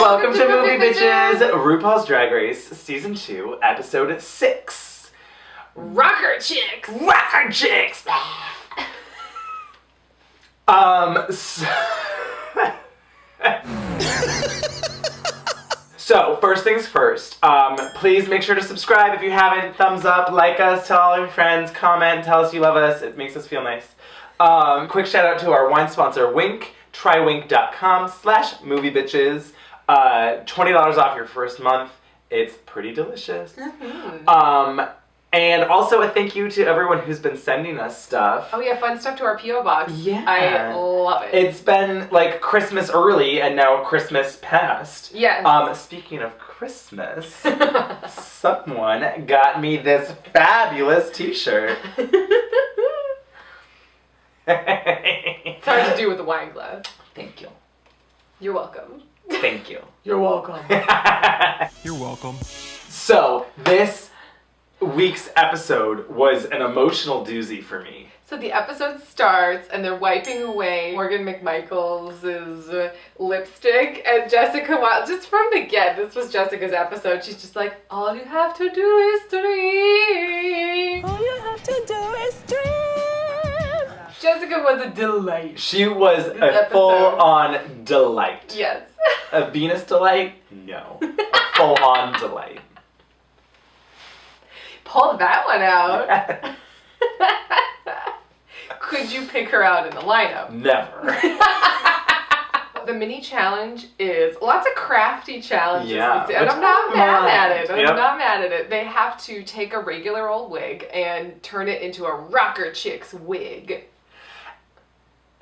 Welcome to Movie Bitches, RuPaul's Drag Race, Season 2, Episode 6. Rocker Chicks! Rocker Chicks! So, first things first, please make sure to subscribe if you haven't. Thumbs up, like us, tell all your friends, comment, tell us you love us. It makes us feel nice. Quick shout out to our wine sponsor, Wink, trywink.com/moviebitches. $20 off your first month. It's pretty delicious. Mm-hmm. And also a thank you to everyone who's been sending us stuff. Oh yeah, fun stuff to our P.O. box. Yeah. I love it. It's been like Christmas early and now Christmas past. Yes. Speaking of Christmas, someone got me this fabulous t-shirt. It's hard to do with a wine glass. Thank you. You're welcome. Thank you. You're welcome. You're welcome. So, this week's episode was an emotional doozy for me. So the episode starts and they're wiping away Morgan McMichael's lipstick, and Jessica, just from the get, this was Jessica's episode, she's just like, all you have to do is dream. All you have to do is dream. Jessica was a delight. She was a full-on delight. Yes. A Venus delight? No. A full-on delight. Pulled that one out. Could you pick her out in the lineup? Never. The mini challenge is lots of crafty challenges. Yeah. And I'm not mad at it. Yep. I'm not mad at it. They have to take a regular old wig and turn it into a rocker chick's wig.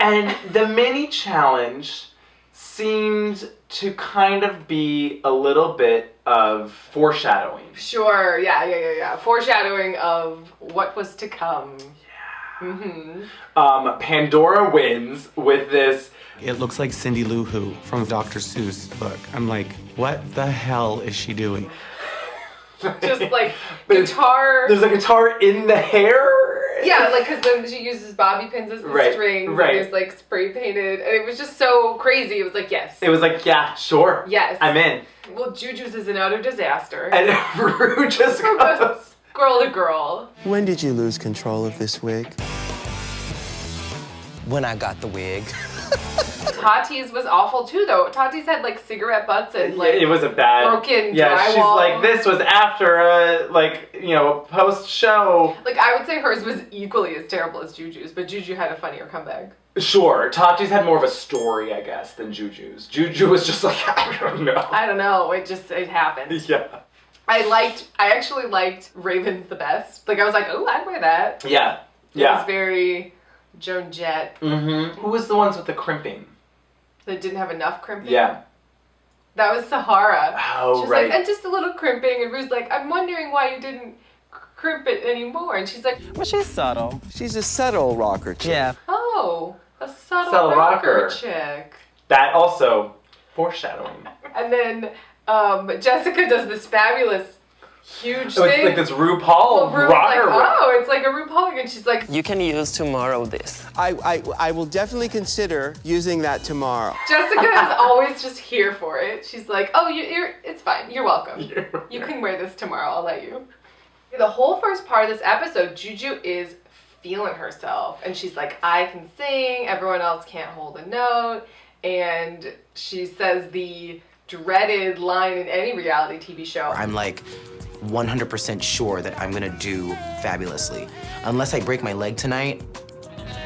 And the mini challenge seemed to kind of be a little bit of foreshadowing. Sure, yeah. Foreshadowing of what was to come. Yeah. Mm-hmm. Pandora wins with this. It looks like Cindy Lou Who from Dr. Seuss book. I'm like, what the hell is she doing? Just like guitar. There's a guitar in the hair. Yeah, like, because then she uses bobby pins as the strings, and there's, like, spray painted, and it was just so crazy. It was like, yes. It was like, yeah, sure. Yes. I'm in. Well, JuJu's is an utter disaster. And Ru just goes. Girl to girl. When did you lose control of this wig? When I got the wig. Tati's was awful, too, though. Tati's had, like, cigarette butts and, like, it was a bad broken Yeah, drywall. She's like, this was after a, post-show. Like, I would say hers was equally as terrible as JuJu's, but JuJu had a funnier comeback. Sure, Tati's had more of a story, I guess, than JuJu's. JuJu was just like, I don't know. I don't know, it happened. Yeah. I actually liked Raven's the best. Like, I was like, oh, I'd wear that. Yeah. It was very Joan Jett. Mm-hmm. Who was the ones with the crimping? That didn't have enough crimping? Yeah. That was Sahara. Oh, she was right. like, and just a little crimping. And Rue's like, I'm wondering why you didn't crimp it anymore. And she's like, Well, she's subtle. She's a subtle rocker chick. Yeah. oh, a subtle Subtle rocker rocker. chick. That also foreshadowing. And then Jessica does this fabulous, huge So thing. it's like this RuPaul Rue's rocker. like, oh, it's like a RuPaul. And she's like, You can use tomorrow this. I will definitely consider using that tomorrow. Jessica is always just here for it. She's like, oh, it's fine. You're welcome. You can wear this tomorrow. I'll let you. The whole first part of this episode, JuJu is feeling herself. And she's like, I can sing. Everyone else can't hold a note. And she says the dreaded line in any reality TV show. I'm like 100% sure that I'm gonna do fabulously. Unless I break my leg tonight,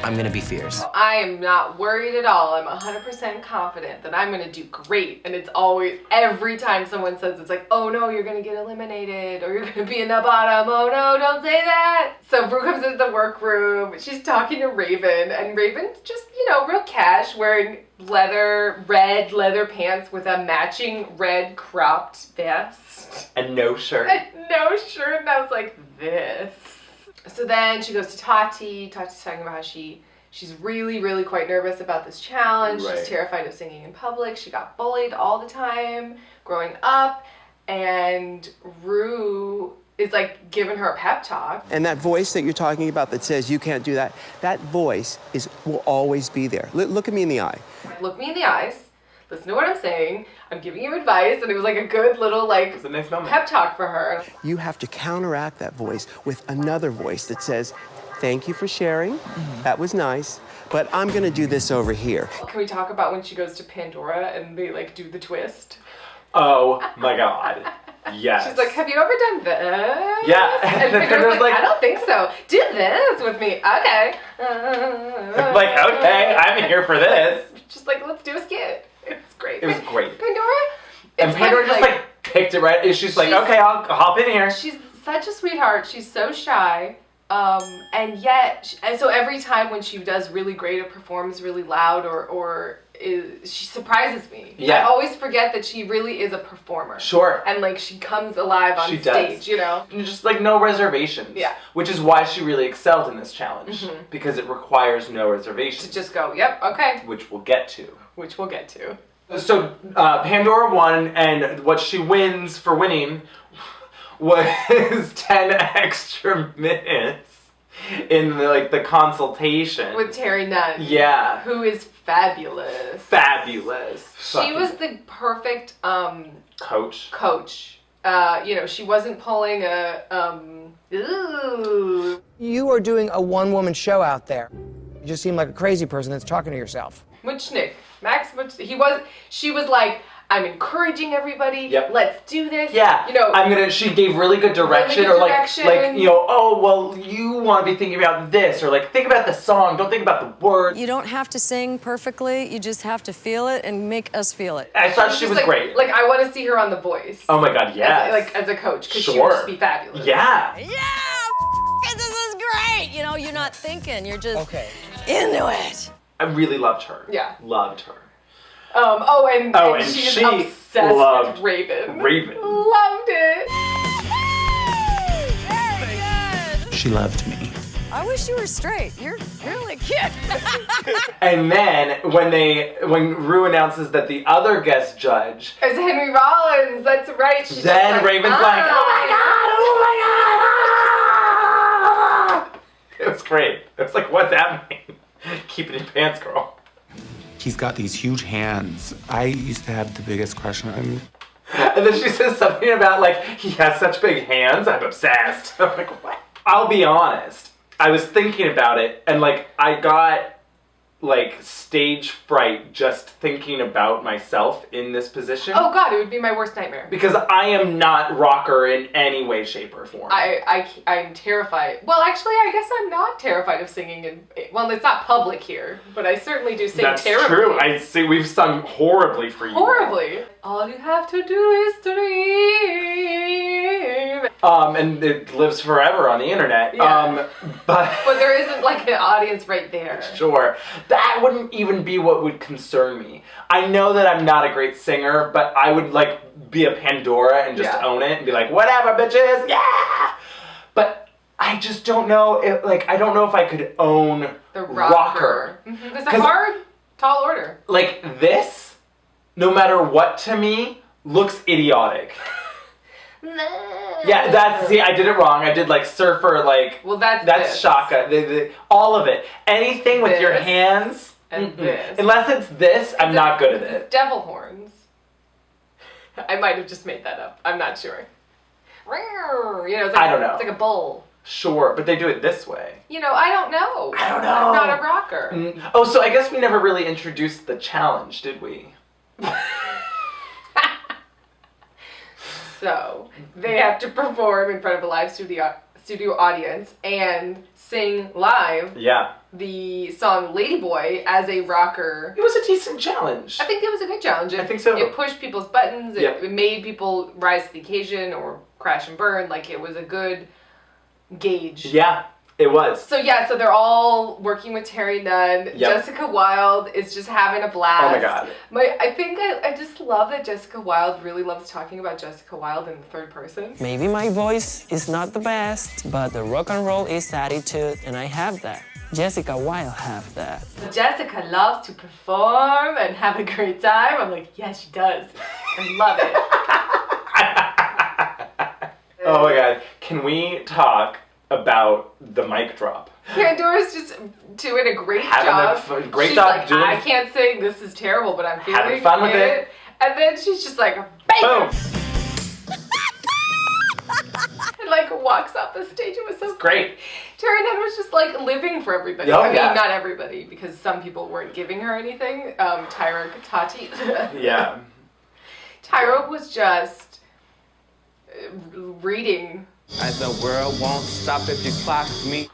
I'm gonna be fierce. I am not worried at all. I'm 100% confident that I'm gonna do great. And it's always, every time someone says, it's like, oh no, you're gonna get eliminated, or you're gonna be in the bottom, oh no, don't say that. So Rue comes into the workroom, she's talking to Raven, and Raven's just, real cash, wearing red leather pants with a matching red cropped vest. And no shirt. And no shirt, and I was like, this. So then she goes to Tati. Tati's talking about how she's really, really quite nervous about this challenge. Right. She's terrified of singing in public. She got bullied all the time growing up. And Rue is like giving her a pep talk. And that voice that you're talking about that says you can't do that, that voice will always be there. Look at me in the eye. Look me in the eyes. listen to what I'm saying. I'm giving you advice. And it was like a good little like It was a nice moment. pep talk for her. You have to counteract that voice with another voice that says, thank you for sharing. That was nice. But I'm gonna do this over here. Can we talk about when she goes to Pandora and they like do the twist? Oh my God. Yes. She's like, have you ever done this? Yeah. And Pandora's like, I don't think so. Do this with me. Okay. like, okay, I'm here for this. Just like, let's do a skit. It's great. It was great. Pandora? And Pandora just like picked it right. She's like, okay, I'll hop in here. She's such a sweetheart. She's so shy. And yet, and so every time when she does really great or performs really loud she surprises me. Yeah. I always forget that she really is a performer. Sure. And like she comes alive on stage, you know? And just like no reservations. Yeah. Which is why she really excelled in this challenge. Because it requires no reservations. To just go, yep, okay. Which we'll get to. Which we'll get to. So Pandora won, and what she wins for winning was 10 extra minutes in the consultation With Terry Nunn. Yeah. Who is fabulous. Fabulous. She was the perfect coach. You know, she wasn't pulling a ooh. You are doing a one-woman show out there. You just seem like a crazy person that's talking to yourself. Muchnick. Max Muchnick. She was like, I'm encouraging everybody. Yep. Let's do this. Yeah. You know, she gave really good direction, like, you know, oh, well, you want to be thinking about this, or like, think about the song, don't think about the words. You don't have to sing perfectly, you just have to feel it and make us feel it. I thought she was like, great. Like, I want to see her on The Voice. Oh my God, yes. As a coach, because Sure. she would just be fabulous. Yeah. Yeah, this is great. You know, you're not thinking, you're just into it. I really loved her. Yeah. Loved her. And she's obsessed with Raven. Loved it. Very good. She loved me. I wish you were straight. You're really cute. And then when Ru announces that the other guest judge It's Henry Rollins. That's right. She's then just Raven's like, oh my God. It was great. It was like, what's happening? Keep it in your pants, girl. He's got these huge hands. I used to have the biggest crush on him. And then she says something about like, he has such big hands, I'm obsessed. I'm like, what? I'll be honest. I was thinking about it, and like, I got like stage fright just thinking about myself in this position. Oh God, it would be my worst nightmare. Because I am not rocker in any way, shape, or form. I'm terrified. Well, actually, I guess I'm not terrified of singing. Well, it's not public here, but I certainly do sing That's terribly. true. I see. We've sung horribly for you. Horribly. All you have to do is dream. And it lives forever on the internet. Yeah. But there isn't like an audience right there. Sure. That wouldn't even be what would concern me. I know that I'm not a great singer, but I would like be a Pandora and just own it and be like, whatever, bitches, yeah! But I just don't know if, like, I don't know if I could own the rocker. Mm-hmm. It's a hard, tall order. Like this, no matter what to me, looks idiotic. Yeah, I did it wrong. I did like surfer, like, well, that's this. Shaka, all of it. Anything with your hands, and this. Unless it's this, I'm not good at it. Devil horns. I might have just made that up. I'm not sure. You know, it's like I don't know. It's like a bull. Sure, but they do it this way. You know, I don't know. I don't know. I'm not a rocker. Oh, so I guess we never really introduced the challenge, did we? So, they have to perform in front of a live studio audience and sing live the song Ladyboy as a rocker. It was a decent challenge. I think it was a good challenge. I think so. It pushed people's buttons. It made people rise to the occasion or crash and burn. Like, it was a good gauge. Yeah, it was. So they're all working with Terry Nunn. Yep. Jessica Wilde is just having a blast. Oh my God. I think I just love that Jessica Wilde really loves talking about Jessica Wilde in the third person. Maybe my voice is not the best, but the rock and roll is attitude, and I have that. Jessica Wilde have that. Jessica loves to perform and have a great time. I'm like, yes, she does. I love it. Oh my God. Can we talk about the mic drop. Pandora's just doing a great Having job. a great she's like, like, doing... I can't sing, this is terrible, but I'm feeling having fun with it. And then she's just like, bang! Boom! And like walks off the stage. It was so great. Tyra was just like living for everybody. Oh, I mean, yeah. not everybody, because some people weren't giving her anything. Tyra, Tati. Yeah. Tyra was just reading And the world won't stop if you clock me.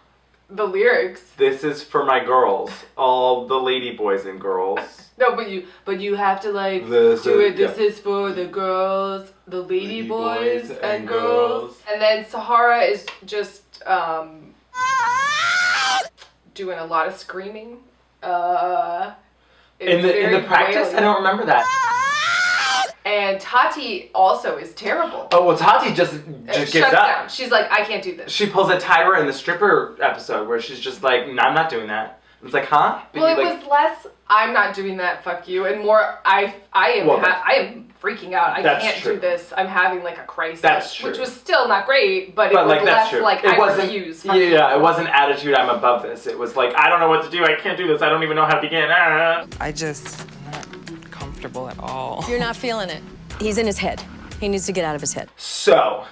the lyrics. This is for my girls, all the lady boys and girls. No, but you have to like This do is- it. This is for the girls, the lady boys and girls. And then Sahara is just doing a lot of screaming. In the practice, wailing. I don't remember that. And Tati also is terrible. Oh well, Tati just gives Shuts up. down. She's like, I can't do this. She pulls a Tyra in the stripper episode where she's just like, no, I'm not doing that. It's like, huh? But Well, it you, like, was less, I'm not doing that, fuck you, and more, I am Well, I am freaking out. I that's can't true. do this. I'm having like a crisis. That's true. Which was still not great, but it was like, that's less true. like, It I wasn't, refuse. Yeah, it wasn't attitude, I'm above this. It was like, I don't know what to do. I can't do this. I don't even know how to begin. Ah. I just not comfortable at all. You're not feeling it. He's in his head. He needs to get out of his head. So,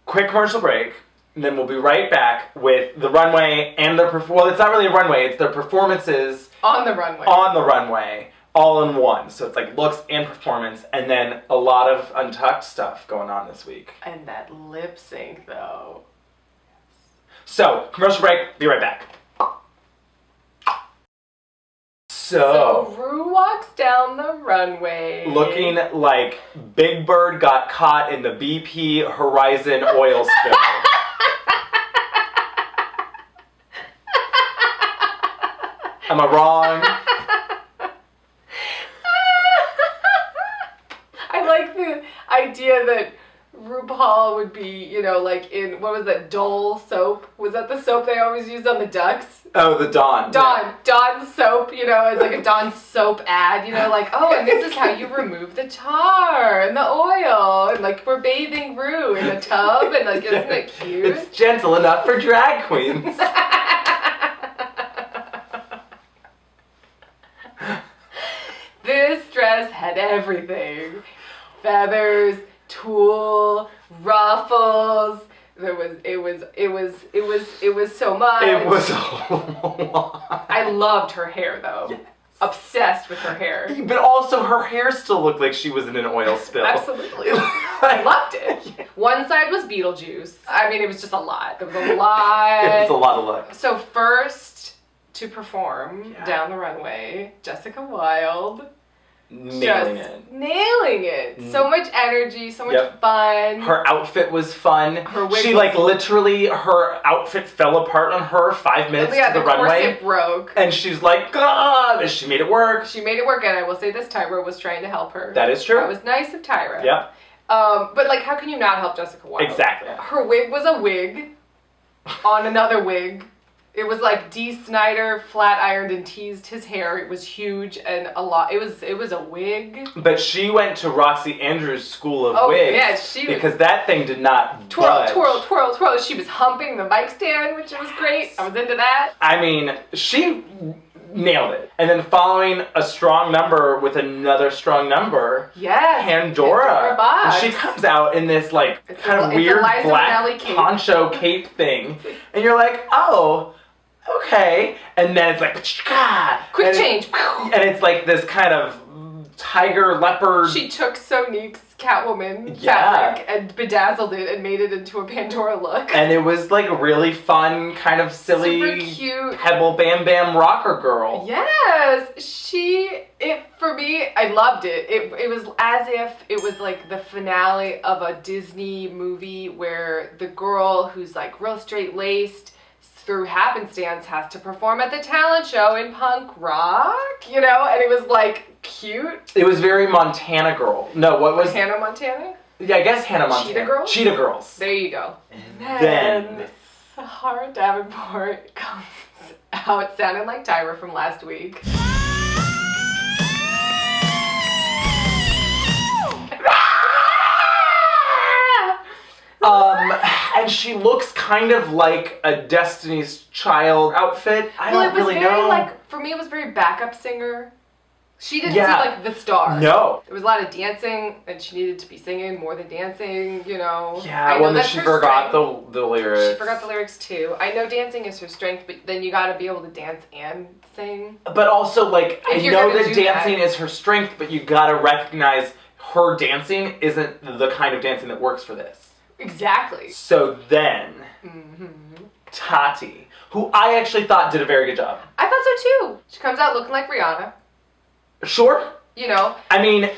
quick commercial break. And then we'll be right back with the runway and their well, it's not really a runway, it's their performances On the runway. on the runway, all in one. So it's like looks and performance, and then a lot of untucked stuff going on this week. And that lip sync, though. So, commercial break, be right back. So Ru walks down the runway. Looking like Big Bird got caught in the BP Horizon oil spill. Am I wrong? I like the idea that RuPaul would be, you know, like in, what was that, Dole soap? Was that the soap they always used on the ducks? Oh, the Dawn. Dawn soap, you know, it's like a Dawn soap ad, you know, like, oh, and this is how you remove the tar and the oil, and like we're bathing Ru in a tub, and like, isn't it cute? It's gentle enough for drag queens. This dress had everything. Feathers, tulle, ruffles. It was so much. It was a lot. I loved her hair though. Yes. Obsessed with her hair. But also her hair still looked like she was in an oil spill. Absolutely. I loved it. One side was Beetlejuice. I mean, it was just a lot. There was a lot. It was a lot of luck. So first to perform down the runway, Jessica Wilde. Nailing just it. Nailing it. So much energy, so much fun. Her outfit was fun. Her wig she was- like literally, her outfit fell apart on her 5 minutes to the runway. corset broke. And she's like, God! And she made it work. She made it work, and I will say this, Tyra was trying to help her. That is true. That was nice of Tyra. Yep. But like, how can you not help Jessica Wilde? Exactly. Her wig was a wig on another wig. It was like Dee Snider flat ironed and teased his hair. It was huge and a lot. It was a wig. But she went to Roxy Andrews' school of Oh, wigs. yeah, she was- because that thing did not Twirl, budge. twirl, twirl, twirl. She was humping the mic stand, which was great. I was into that. I mean, she nailed it. And then following a strong number with another strong number, Yes. Pandora. Box. And she comes out in this like It's kind a- of it's a weird Liza black Minnelli cape. poncho cape thing. And you're like, oh, okay. And then it's like, Quick and change. And it's like this kind of tiger leopard. She took Sonique's Catwoman Yeah. fabric and bedazzled it and made it into a Pandora look. And it was like really fun, kind of silly, Super cute. Pebble Bam Bam rocker girl. Yes, for me, I loved it. It was as if it was like the finale of a Disney movie where the girl who's like real straight-laced through happenstance has to perform at the talent show in punk rock, you know? And it was like cute. It was very Montana Girl. No, what was... Hannah Montana? Yeah, I guess Hannah Montana. Cheetah Girls? Cheetah Girls. There you go. And then- Sahara Davenport comes out sounding like Tyra from last week. And she looks kind of like a Destiny's Child outfit. I don't really know. Like, for me, it was very backup singer. She didn't Yeah. seem like the star. No. There was a lot of dancing, and she needed to be singing more than dancing, you know. Yeah, I know well, then that's she her forgot strength. the lyrics. She forgot the lyrics too. I know dancing is her strength, but then you gotta be able to dance and sing. But also, like, I If you're know gonna that do dancing that. is her strength, but you gotta recognize her dancing isn't the kind of dancing that works for this. Exactly. So then, Tati, who I actually thought did a very good job. I thought so too. She comes out looking like Rihanna. Sure. You know, I mean,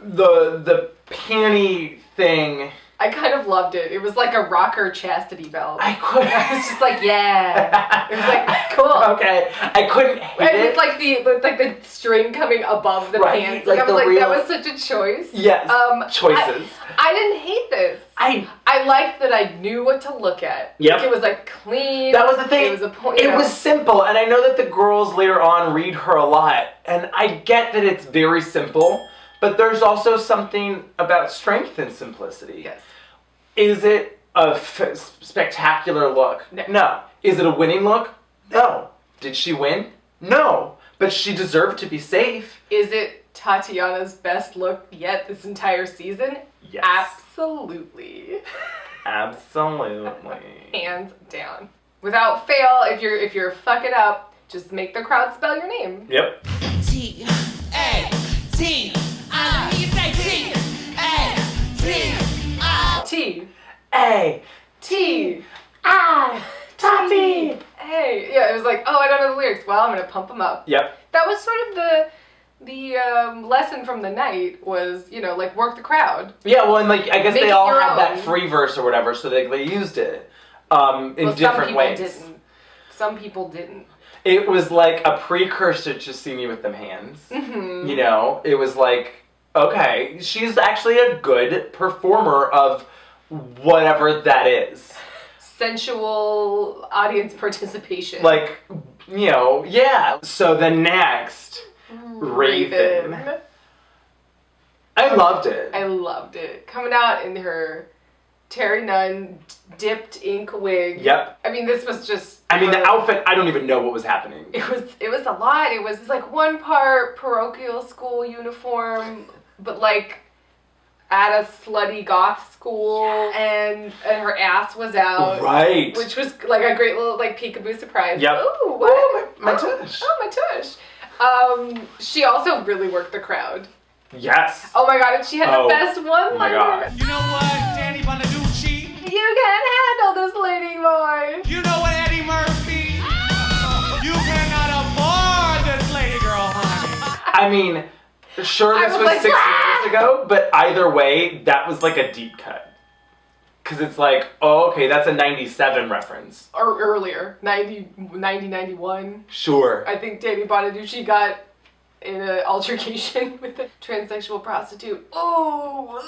the panty thing. I kind of loved it. It was like a rocker chastity belt. I couldn't. I was just like, yeah. It was like, cool. Okay, I couldn't hate And it. with the string coming above the Right, pants. like Like, I the was like, real- that was such a choice. Yes, choices. I didn't hate this. I liked that I knew what to look at. Yep. Like, it was like clean. That was the thing. It was a point. It was simple, and I know that the girls later on read her a lot, and I get that it's very simple, but there's also something about strength and simplicity. Yes. Is it a spectacular look? No. Is it a winning look? No. Did she win? No. But she deserved to be safe. Is it Tatiana's best look yet this entire season? Yes. Absolutely. Absolutely. Hands down. Without fail, if you're fucking up, just make the crowd spell your name. Yep. T-A-T-I. Let me say T-A-T-I. T. A. T-I. Tati. Hey. Yeah, it was like, oh, I don't know the lyrics. Well, I'm gonna pump them up. Yep. That was sort of the lesson from the night was, you know, like, work the crowd. Yeah, well, and like I guess Make they it all your had that own. free verse or whatever, so they used it in different ways. Some people didn't. It was like a precursor to See Me With Them Hands. Mm-hmm. You know, it was like, okay, she's actually a good performer of whatever that is. Sensual audience participation. Like, you know, yeah. So then next, Raven. I loved it. I loved it. Coming out in her Terry Nunn dipped ink wig. Yep. I mean, this was just... I mean, the outfit, I don't even know what was happening. It was a lot. It was like one part parochial school uniform, but like at a slutty goth school, and her ass was out. Right. Which was like a great little like peekaboo surprise. Yep. Ooh, what? Oh, my tush. Oh, my tush. She also really worked the crowd. Yes. Oh my god, and she had the best one-liner. Oh my god. You know what, Danny Bonaducci? You can't handle this lady boy. You know what, Eddie Murphy? You cannot afford this lady girl, honey. I mean, sure, I this was was like, 6 "Ah!" years ago, but either way, that was like a deep cut. Because it's like, oh, okay, that's a 97 reference. Or earlier, 91. Sure. I think Danny Bonaducci got in an altercation with a transsexual prostitute. Oh,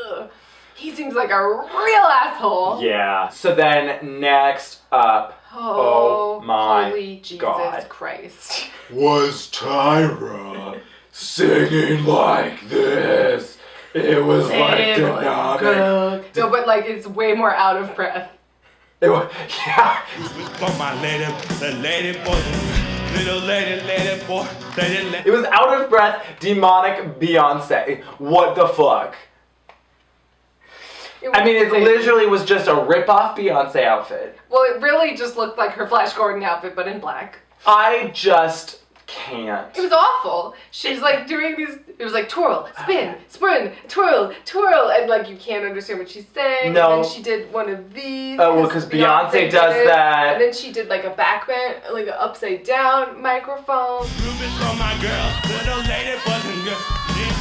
ugh. He seems like a real asshole. Yeah. So then, next up, oh my holy Jesus God. Christ. Was Tyra singing like this? It was like dynamic. No, but like it's way more out of breath. It was, yeah. For my lady, the lady boy, little lady boy, lady. It was out of breath, demonic Beyonce. What the fuck? I mean, it literally was just a rip-off Beyonce outfit. Well, it really just looked like her Flash Gordon outfit, but in black. I just can't. It was awful. She's like doing these, it was like twirl, spin, spin, twirl, twirl, and like you can't understand what she's saying. No. And then she did one of these. Oh, well, because Beyonce does did it, that. And then she did like a backbend, like an upside down microphone. Rubies for my girl, little lady boy, girl.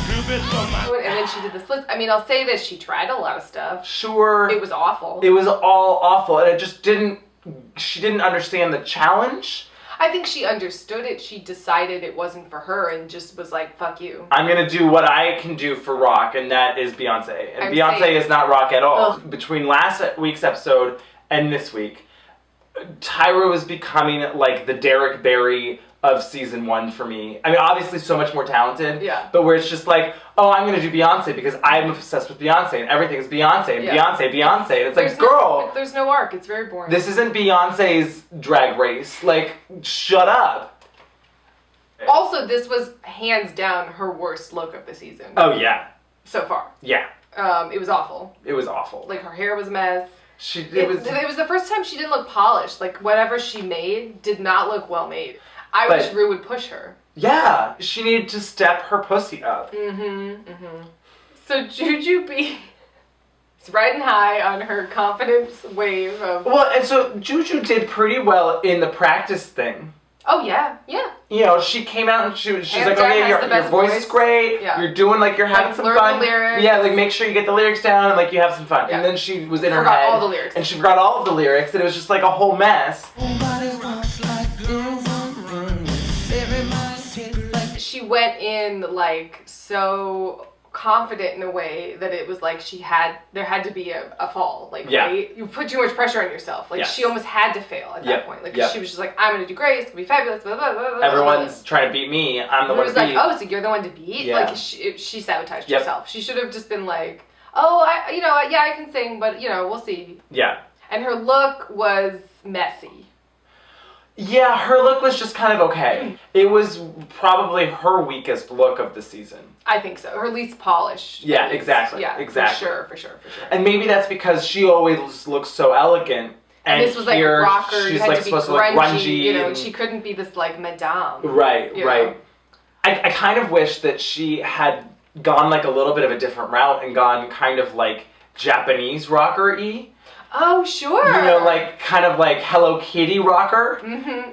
Rubies for my. And then she did the splits. I mean, I'll say this, she tried a lot of stuff. Sure. It was awful. It was all awful, and it just didn't. She didn't understand the challenge. I think she understood it. She decided it wasn't for her and just was like, fuck you. I'm gonna do what I can do for rock, and that is Beyonce. And I'm Beyonce saying- is not rock at all. Ugh. Between last week's episode and this week, Tyra was becoming like the Derek Barry of season 1 for me. I mean, obviously so much more talented. Yeah. But where it's just like, oh, I'm gonna do Beyonce because I'm obsessed with Beyonce and everything's Beyonce and Beyonce. And it's like, girl. There's no arc. It's very boring. This isn't Beyonce's Drag Race. Like, shut up. Also, this was hands down her worst look of the season. Oh, yeah. So far. Yeah. It was awful. It was awful. Like, her hair was a mess. It was the first time she didn't look polished. Like, whatever she made did not look well made. I wish Ru would push her. Yeah. She needed to step her pussy up. So JuJu B is riding high on her confidence wave of... Well, and so JuJu did pretty well in the practice thing. Oh, yeah. Yeah. You know, she came out and she's like, Jack okay, has your the best voice is great. Yeah. You're doing, like, you're having Like, some learn fun. the lyrics. Yeah, like, make sure you get the lyrics down and, like, you have some fun. Yeah. And then she was in her Forgot head. all the lyrics. And she forgot all of the lyrics, and it was just, like, a whole mess. She went in, like, so confident in a way that it was like there had to be a fall. Like, right? You put too much pressure on yourself. Like, she almost had to fail at that point. Like, she was just like, I'm gonna do great, it's gonna be fabulous, blah, blah, blah, blah. Everyone's trying to beat me, I'm the one to beat. It was like, oh, so you're the one to beat? Yeah. Like, she sabotaged herself. She should have just been like, oh, I can sing, but, we'll see. Yeah. And her look was messy. Yeah, her look was just kind of okay. It was probably her weakest look of the season. I think so. Her least polished. Yeah, exactly. Yeah, exactly. For sure. And maybe that's because she always looks so elegant. And this was like a rocker. She's had like to be supposed grungy, to look grungy. and she couldn't be this like madame. Right. I kind of wish that she had gone like a little bit of a different route and gone kind of like Japanese rocker-y. Oh, sure. You know, like, kind of like Hello Kitty rocker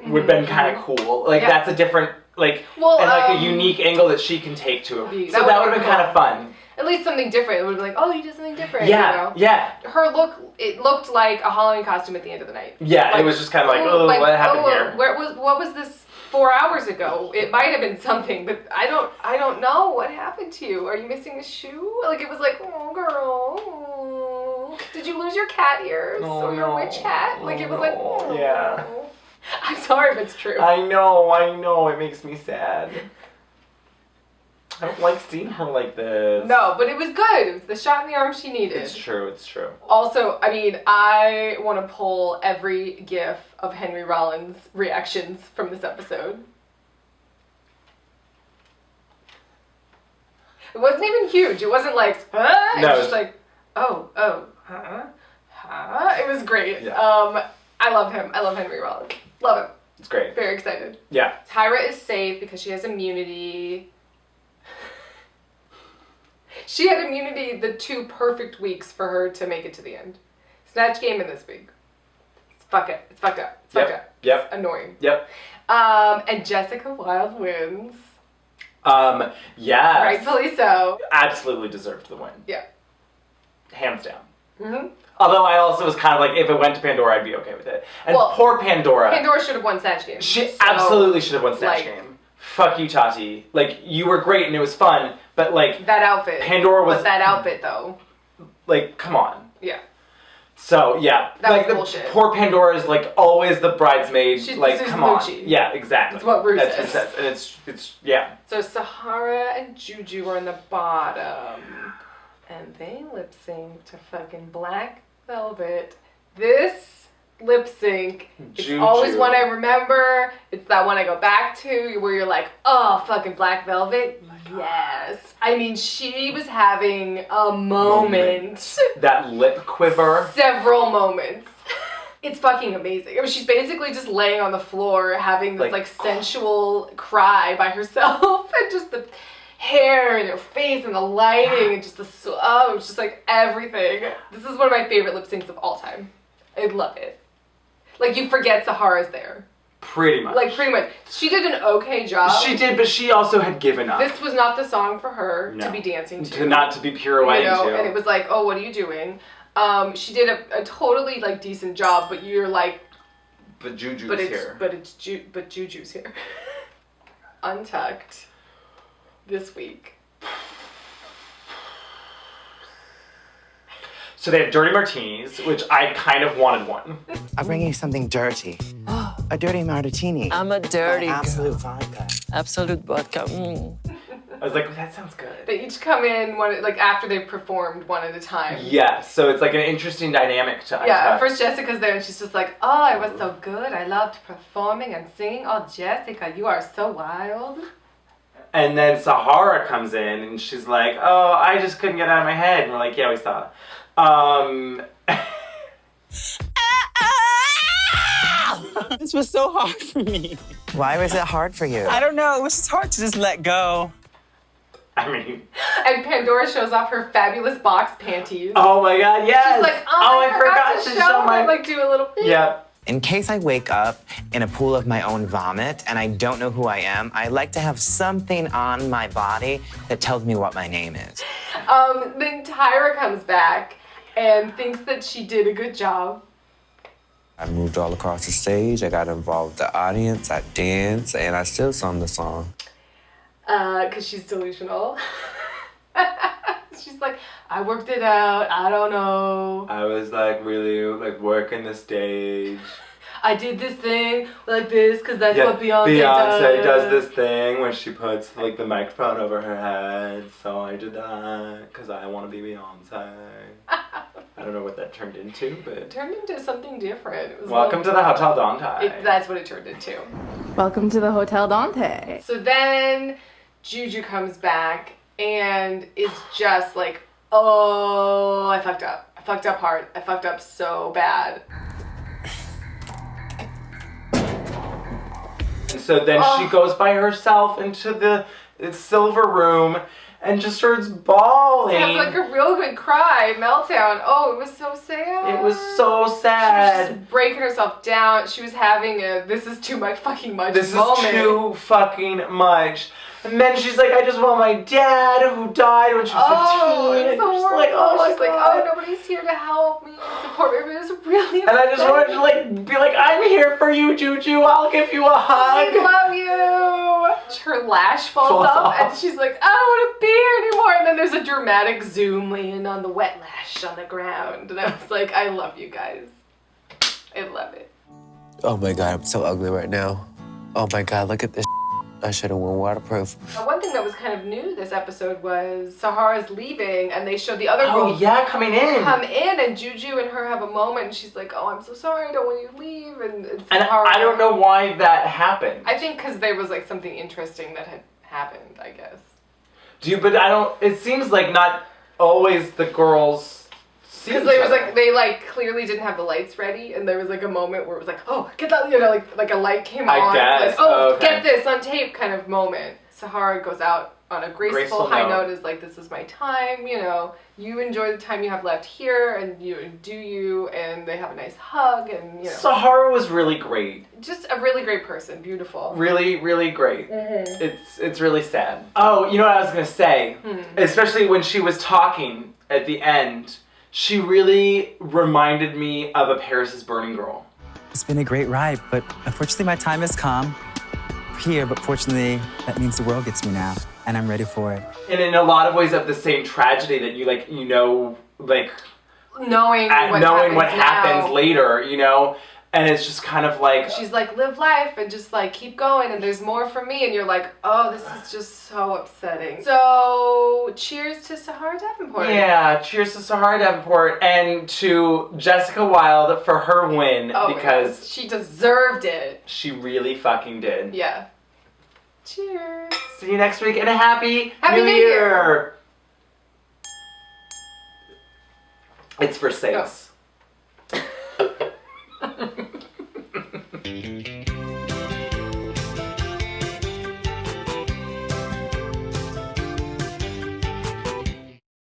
would have been kind of cool. Like, that's a different, like, and like a unique angle that she can take to it. So that would have been kind of fun. At least something different. It would have been like, oh, you did something different. Yeah, yeah. Her look, it looked like a Halloween costume at the end of the night. Yeah, like, it was just kind of like, oh, what happened here? What was this 4 hours ago? It might have been something, but I don't know. What happened to you? Are you missing a shoe? Like, it was like, oh, girl. Did you lose your cat ears? Or your witch hat? Like, it was like, oh. Yeah. I'm sorry if it's true. I know. It makes me sad. I don't like seeing her like this. No, but it was good. It was the shot in the arm she needed. It's true. Also, I mean, I want to pull every gif of Henry Rollins' reactions from this episode. It wasn't even huge. It wasn't like, huh? It was just like, oh, huh? It was great. Yeah. I love him. I love Henry Rollins. Love him. It's great. Very excited. Yeah. Tyra is safe because she has immunity. She had immunity the 2 perfect weeks for her to make it to the end. Snatch Game in this week. It's fucked up. It's fucked up. Yep. It's annoying. Yep. And Jessica Wilde wins. Yeah. Rightfully so. Absolutely deserved the win. Yeah. Hands down. Mm-hmm. Although I also was kind of like, if it went to Pandora, I'd be okay with it. And well, poor Pandora. Pandora should have won Snatch Game. She absolutely should have won Snatch Game. Fuck you, Tati. Like, you were great and it was fun, but like... That outfit. Pandora was... But that outfit, though. Like, come on. Yeah. So, yeah. That like, was bullshit. Poor Pandora is like always the bridesmaid. She's like, the come on. Gucci. Yeah, exactly. That's what Ru says. And it's, yeah. So Sahara and JuJu are in the bottom. And they lip sync to fucking Black Velvet. This lip sync, it's always one I remember. It's that one I go back to where you're like, oh, fucking Black Velvet. Yes. I mean, she was having a moment. That lip quiver. Several moments. It's fucking amazing. I mean, she's basically just laying on the floor having this like sensual cry by herself, and just the hair and her face and the lighting and just it's just like everything. This is one of my favorite lip syncs of all time. I love it. Like, you forget Sahara's there. Pretty much. Like, pretty much. She did an okay job. She did, but she also had given up. This was not the song for her to be dancing to. Not to be pirouetting to. And it was like, oh, what are you doing? She did a totally like decent job, but you're like, but JuJu's here. But JuJu's here. Untucked this week. So they have dirty martinis, which I kind of wanted one. I'm bringing you something dirty. A dirty martini. I'm a dirty girl. Absolute vodka. Absolute vodka. Mm. I was like, that sounds good. They each come in after they've performed one at a time. Yes, so it's like an interesting dynamic to Yeah, untuck. first Jessica's there and she's just like, oh, it was so good. I loved performing and singing. Oh, Jessica, you are so wild. And then Sahara comes in and she's like, oh, I just couldn't get out of my head. And we're like, yeah, we saw. This was so hard for me. Why was it hard for you? I don't know. It was just hard to just let go. I mean... And Pandora shows off her fabulous box panties. Oh my god, yes! She's like, oh, I forgot to show my... them. Like, do a little... Yep. In case I wake up in a pool of my own vomit and I don't know who I am, I like to have something on my body that tells me what my name is. Then Tyra comes back and thinks that she did a good job. I moved all across the stage. I got involved with the audience. I danced, and I still sung the song. Because she's delusional. She's like, I worked it out. I don't know. I was like really like working the stage. I did this thing like this because that's what Beyonce does this thing where she puts like the microphone over her head. So I did that because I want to be Beyonce. I don't know what that turned into, but it turned into something different. It was welcome to the Hotel Dante. That's what it turned into. Welcome to the Hotel Dante. So then JuJu comes back and is just like, oh, I fucked up. I fucked up hard. I fucked up so bad. And so then she goes by herself into the silver room and just starts bawling. It was like a real good cry, meltdown. Oh, it was so sad. It was so sad. She was just breaking herself down. She was having a this is too much fucking much This moment. is too fucking much. And then she's like, I just want my dad who died when she was 15. It's And so she's like, horrible. oh She's my like, God. oh, nobody's here to help me and support me. It was really And I just wanted to like be like, I'm here for you, JuJu. I'll give you a hug. I love you. Her lash falls off and she's like, I don't want to be here anymore. And then there's a dramatic zoom in on the wet lash on the ground. And I was like, I love you guys. I love it. Oh my god, I'm so ugly right now. Oh my god, look at this. I should have worn waterproof. One thing that was kind of new this episode was Sahara's leaving and they showed the other girls coming in. Come in and JuJu and her have a moment and she's like, oh, I'm so sorry, I don't want you to leave. And Sahara, I don't know why that happened. I think because there was like something interesting that had happened, I guess. But I don't, it seems like not always the girls see Because each there was other. like, they like clearly didn't have the lights ready and there was like a moment where it was like, oh, get that, you know, like a light came on. I guess. Like, oh, okay. get this on tape kind of moment. Sahara goes out on a graceful high note is like, this is my time, you know, you enjoy the time you have left here and you do you, and they have a nice hug and, you know. Sahara was really great. Just a really great person, beautiful. Really, really great. Mm-hmm. It's really sad. Oh, you know what I was gonna say? Especially when she was talking at the end, she really reminded me of a Paris is Burning girl. It's been a great ride, but unfortunately my time has come. Here, but fortunately, that means the world gets me now, and I'm ready for it. And in a lot of ways of the same tragedy that you like, you know, like knowing what happens later, you know, and it's just kind of like she's like, live life and just like keep going and there's more for me, and you're like, oh, this is just so upsetting. So cheers to Sahara Davenport. Yeah, cheers to Sahara Davenport and to Jessica Wilde for her win because she deserved it. She really fucking did. Yeah. Cheers. See you next week and a happy New Year. It's for sakes.